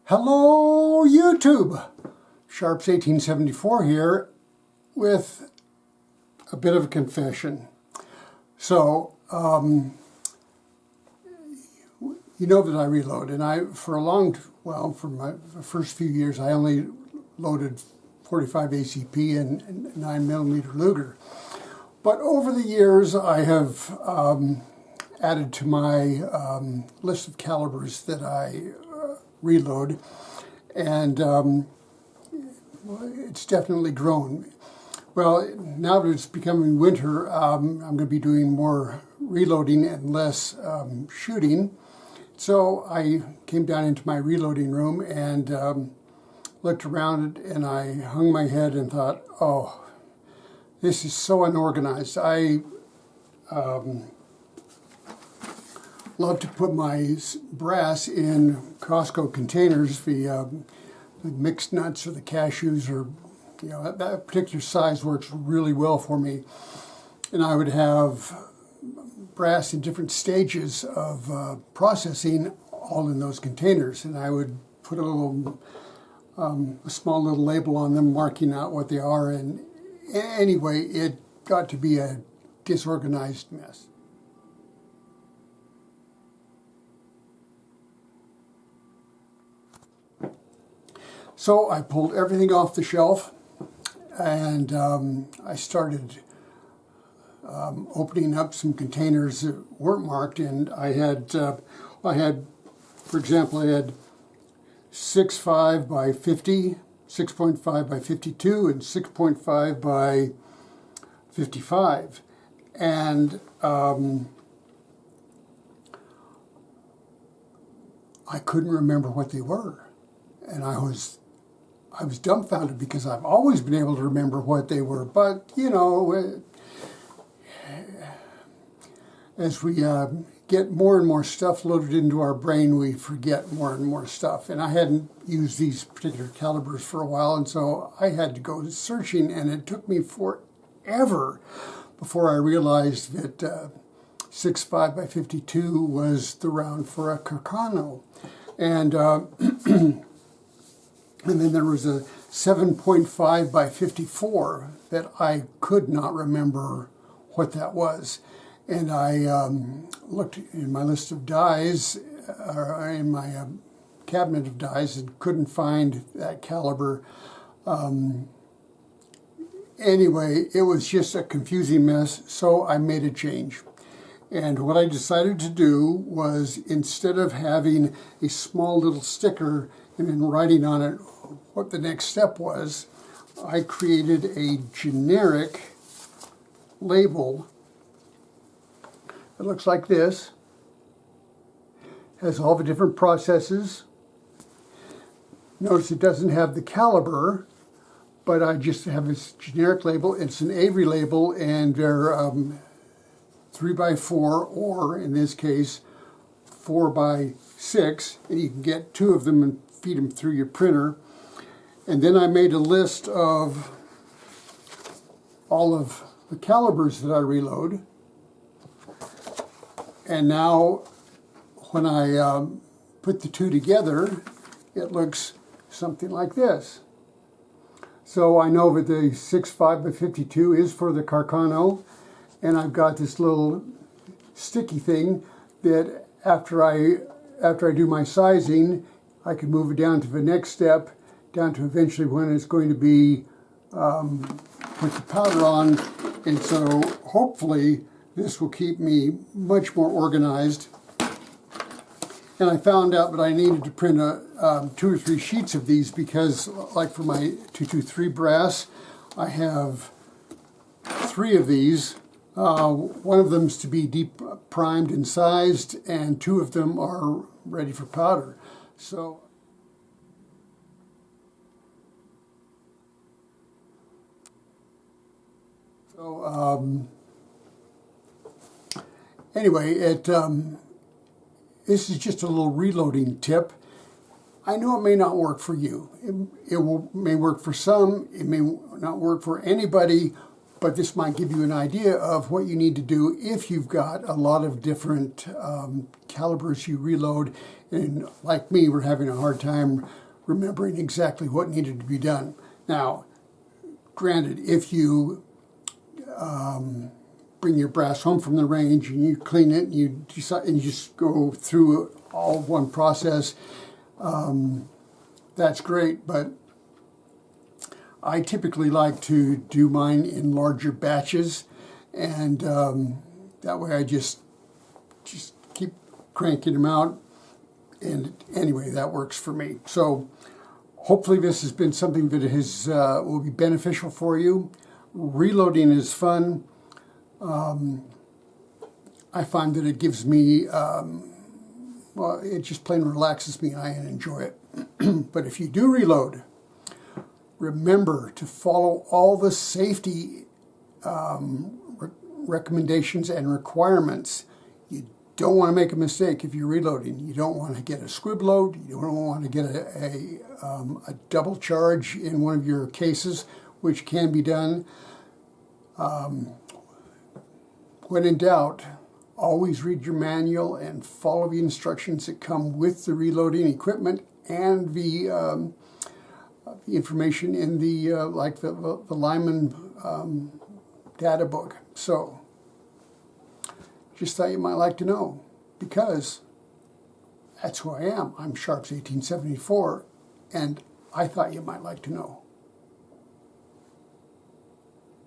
Hello YouTube! Sharps 1874 here with a bit of a confession. So, you know that I reload, and for my first few years I only loaded 45 ACP and 9mm Luger. But over the years I have added to my list of calibers that I reload, and it's definitely grown. Well, now that it's becoming winter, I'm going to be doing more reloading and less shooting. So I came down into my reloading room and looked around, and I hung my head and thought, oh, this is so unorganized. I love to put my brass in Costco containers, the mixed nuts or the cashews, or that particular size works really well for me. And I would have brass in different stages of processing all in those containers, and I would put a small little label on them marking out what they are, and anyway, it got to be a disorganized mess. So I pulled everything off the shelf, and I started opening up some containers that weren't marked, and I had, for example, I had 6.5 by 50, 6.5 by 52, and 6.5 by 55, and I couldn't remember what they were, and I was dumbfounded because I've always been able to remember what they were, but as we get more and more stuff loaded into our brain, we forget more and more stuff. And I hadn't used these particular calibers for a while, and so I had to go searching, and it took me forever before I realized that 6.5 by 52 was the round for a Carcano. And and then there was a 7.5 by 54 that I could not remember what that was. And I looked in my list of dies, or in my cabinet of dies, and couldn't find that caliber. Anyway, it was just a confusing mess, so I made a change. And what I decided to do was, instead of having a small little sticker and then writing on it what the next step was, I created a generic label. It looks like this. Has all the different processes. Notice it doesn't have the caliber, but I just have this generic label. It's an Avery label, and they're 3x4, or in this case 4x6, and you can get two of them and feed them through your printer. And then I made a list of all of the calibers that I reload. And now when I put the two together, it looks something like this. So I know that the 6.5 by 52 is for the Carcano, and I've got this little sticky thing that after I do my sizing, I can move it down to the next step, down to eventually when it's going to be put the powder on. And so hopefully this will keep me much more organized. And I found out that I needed to print 2 or 3 sheets of these, because like for my 223 brass, I have 3 of these. One of them is to be deep primed and sized, and 2 of them are ready for powder. So anyway, this is just a little reloading tip. I know it may not work for you. It may work for some. It may not work for anybody. but this might give you an idea of what you need to do if you've got a lot of different calibers you reload. And like me, we're having a hard time remembering exactly what needed to be done. Now, granted, if you bring your brass home from the range and you clean it and you decide and you just go through all one process, that's great. But I typically like to do mine in larger batches, and that way I just keep cranking them out. And anyway, that works for me. So hopefully this has been something that will be beneficial for you. Reloading is fun. I find that it gives me, well, it just plain relaxes me. I enjoy it. But if you do reload, remember to follow all the safety recommendations and requirements. You don't want to make a mistake if you're reloading. You don't want to get a squib load. You don't want to get a double charge in one of your cases, which can be done. When in doubt, always read your manual and follow the instructions that come with the reloading equipment and the information in the like the Lyman data book. So just thought you might like to know, because that's who I am. I'm Sharps 1874, and I thought you might like to know.